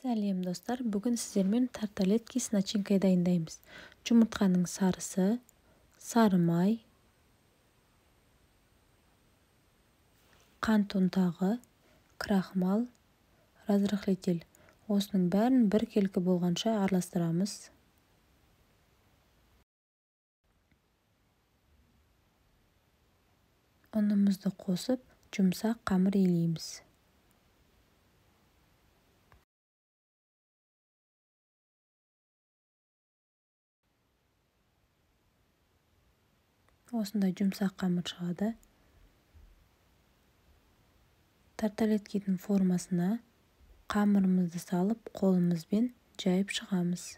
Сәлем достар, бүгін сіздермен тарталетки с начинкой дайындаймыз. Жұмыртқаның сарысы, сары май, қант ұнтағы, крахмал, разрыхлитель. Осының бәрін бір келкі болғанша араластырамыз. Ұнымызды қосып, жұмсақ қамыр илейміз. Осындай жұмсақ қамыр шығады. Тарталеткидің формасына қамырымызды салып, қолымызбен жайып шығамыз.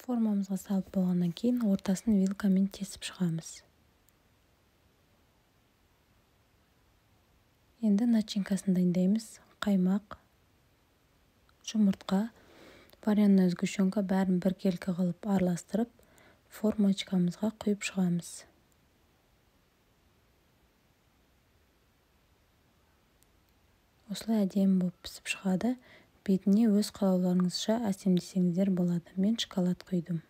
Формамызға салып болғаннан кейін ортасын вилкамен тесіп шығамыз. Енді начинкасын дайындаймыз. Қаймақ, жұмыртқа, вареная сгущенка бәрін бір келкі қылып араластырып, формочкамызға құйып шығамыз. Осылай әдемі болып пісіп шығады. Бетіне өз қалауларыңызша әсемдесеңіздер болады. Мен шоколад құйдым.